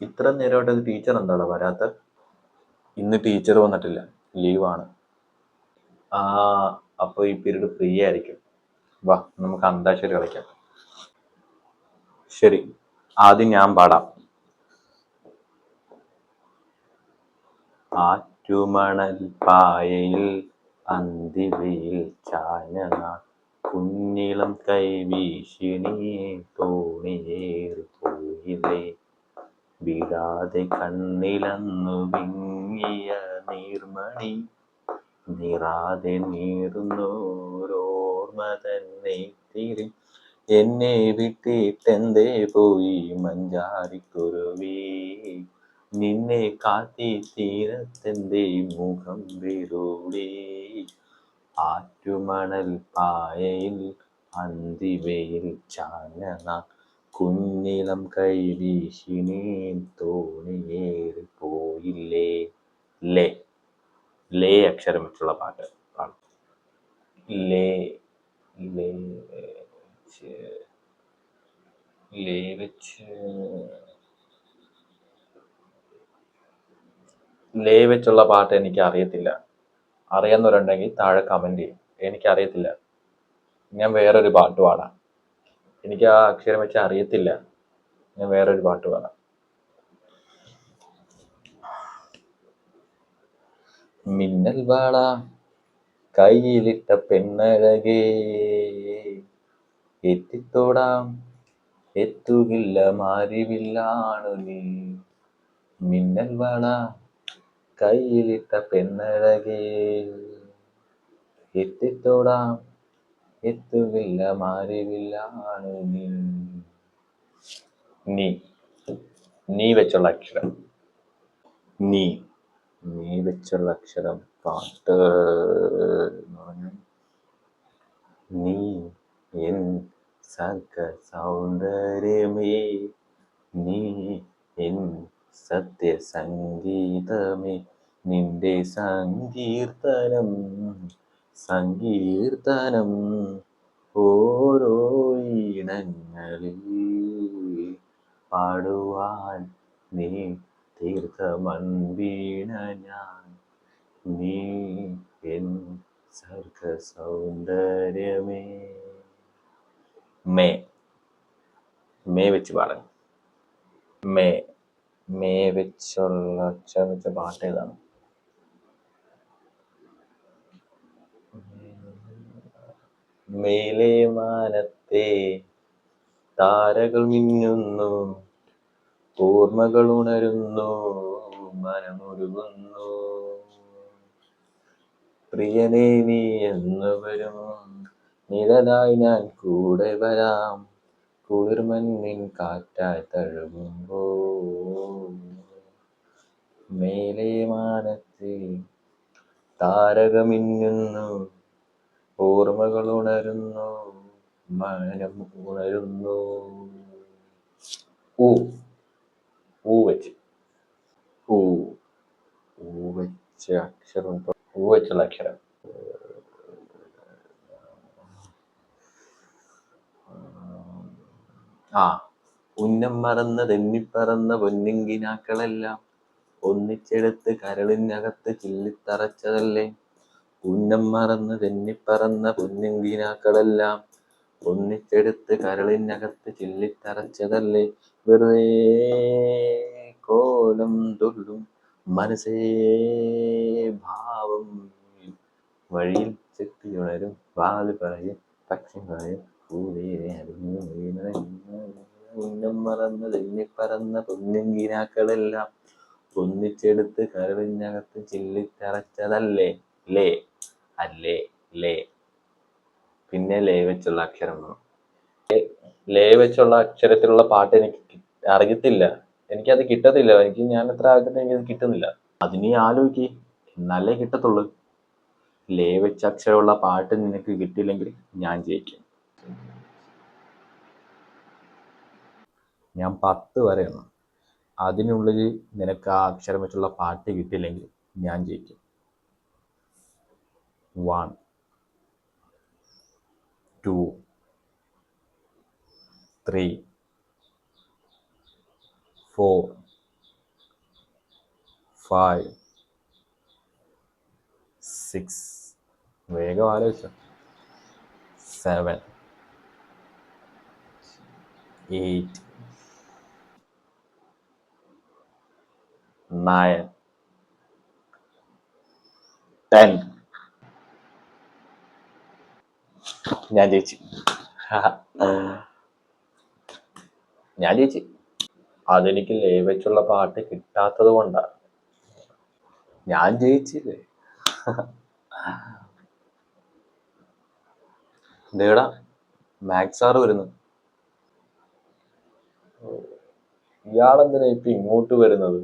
ഇത്ര നേരമായിട്ട് ടീച്ചർ എന്താടാ വരാത്ത? ഇന്ന് ടീച്ചർ വന്നിട്ടില്ല, ലീവാണ്. ആ, അപ്പോൾ ഈ പീരീഡ് ഫ്രീ ആയിരിക്കും. വാ, നമുക്ക് അന്താക്ഷരി കളിക്കാം. ശരി, ആദ്യം ഞാൻ പാടാം. ആറ്റുമണൽ പായയിൽ അന്തിവയിൽ ചാഞ്ഞനാൾ കുഞ്ഞിളം കൈവീശി നീ തോണിയേറി പോയില്ലേ. വീഴാതെ കണ്ണിലന്നു വിങ്ങിയ നീർമണി നീറാതെ നീറുന്നോരോർമ്മ തന്നെ തിരി. എന്നെ വിട്ടിട്ടെന്തേ പോയി മഞ്ചാടിക്കുരുവി, നിന്നെ കാത്തി തീരത്തെന്തേ മുഖം വീടൂടി. ആറ്റുമണൽ പായയിൽ അന്തിവയിൽ ചാഞ്ഞനാൾ കുഞ്ഞിളം കൈവീശി നീ തോണിയേറി പോയില്ലേ. ലേ ലേ അക്ഷരം വെച്ചുള്ള പാട്ട് പാടും. ലേ ലേ ലേ വെച്ച് ലേ വെച്ചുള്ള പാട്ട് എനിക്ക് അറിയത്തില്ല. അറിയാവുന്നവരുണ്ടെങ്കിൽ താഴെ കമന്റ് ചെയ്യും. എനിക്കറിയത്തില്ല. ഞാൻ വേറൊരു പാട്ട് പാടാം. എനിക്ക് ആ അക്ഷരം വെച്ച് അറിയത്തില്ല. ഞാൻ വേറൊരു പാട്ട് പാടാം. മിന്നൽ വള കയ്യിലിട്ട പെണ്ണഴകേ, എത്തിത്തോടാം എത്തുകില്ല മാരിവില്ലാണു നീ. മിന്നൽ വള കയ്യിലിട്ട പെണ്ണഴകേ, എത്തിത്തോടാം എത്തുകില്ല മാരിവില്ലാണു നീ. നീ നീ വെച്ചുള്ള അക്ഷരം. നീ നീ വെച്ചുള്ള അക്ഷരം പാട്ട്. നീ എൻ സർഗ സൗന്ദര്യമേ, നീ എൻ സത്യ സംഗീതമേ, നിന്റെ സങ്കീർത്തനം സങ്കീർത്തനം ഓരോ ഈണങ്ങളിൽ പാടുവാൻ നീ തീർത്ത മൺവീണ ഞാൻ. നീ എൻ സർഗ സൗന്ദര്യമേ. മേ മേ വെച്ച് പാടാൻ. മേ മേ വെച്ചുള്ള അക്ഷരം വെച്ച പാട്ട് ഏതാണ്? മേലെ മാനത്തെ താരകൾ മിന്നുന്നു, ഓർമ്മകൾ ഉണരുന്നു, മനമൊരുകുന്നു. പ്രിയനേ നീ എന്ന് വരും, നിഴലായി ഞാൻ കൂടെ വരാം, കുളിർമഞ്ഞിൻ കാറ്റായി തഴുകുമ്പോ. മേലെ മാനത്തെ താരകൾ മിന്നുന്നു, ഓർമ്മകൾ ഉണരുന്നു, മനം ഉണരുന്നു. ഊ ഊ വെച്ച് ഊ ഊ വെച്ച അക്ഷരം. ഊ വെച്ചുള്ള അക്ഷരം. ആ, ഉന്നം മറന്ന് തെന്നിപ്പറന്ന പൊന്നിങ്കിനാക്കളെല്ലാം ഒന്നിച്ചെടുത്ത് കരളിനകത്ത് ചില്ലിത്തറച്ചതല്ലേ. ഉന്നം മറന്ന് തെന്നിപ്പറന്ന പൊന്നിങ്കിനാക്കളെല്ലാം ഒന്നിച്ചെടുത്ത് കരളിനകത്ത് ചില്ലിത്തറച്ചതല്ലേ. വെറുതെ കോലം തുള്ളും മനസ്സേ ഭാവം, വഴിയിൽ ചെത്തിയുണരും വാല് പറയും പക്ഷി പറയും പൂവേനെ അറിഞ്ഞു. ഉന്നം മറന്ന് തെന്നിപ്പറന്ന പൊന്നിങ്കിനാക്കളെല്ലാം ഒന്നിച്ചെടുത്ത് കരളിനകത്ത് ചില്ലിത്തറച്ചതല്ലേ. ലേ അല്ലേ ലേ. പിന്നെ ലേ വെച്ചുള്ള അക്ഷരം. ലേ വെച്ചുള്ള അക്ഷരത്തിലുള്ള പാട്ട് എനിക്ക് അറിയത്തില്ല. എനിക്കത് കിട്ടത്തില്ല. ഞാൻ എത്ര ആകട്ടെ എനിക്കത് കിട്ടുന്നില്ല. അതിനെ ആലോചിക്ക്, എന്നാലേ കിട്ടത്തുള്ളൂ. ലേ വെച്ച അക്ഷരമുള്ള പാട്ട് നിനക്ക് കിട്ടിയില്ലെങ്കിൽ ഞാൻ ജയിക്കും. ഞാൻ 10 വരെ എണ്ണും. അതിനുള്ളിൽ നിനക്ക് ആ അക്ഷരം വെച്ചുള്ള പാട്ട് കിട്ടിയില്ലെങ്കിൽ ഞാൻ ജയിക്കും. 1 2 3 4 5 6 വേഗം ആലോചിച്ചോ. 7 8 9 10. ഞാൻ ജയിച്ചു. ഞാൻ ജയിച്ചു. അതെനിക്ക് ലേ വെച്ചുള്ള പാട്ട് കിട്ടാത്തത് കൊണ്ടാണ്. ഞാൻ ജയിച്ചില്ലേ. ദേടാ മാത്സ് സാറ് വരുന്നു. ഇയാളെന്തിനാ ഇപ്പൊ ഇങ്ങോട്ട് വരുന്നത്?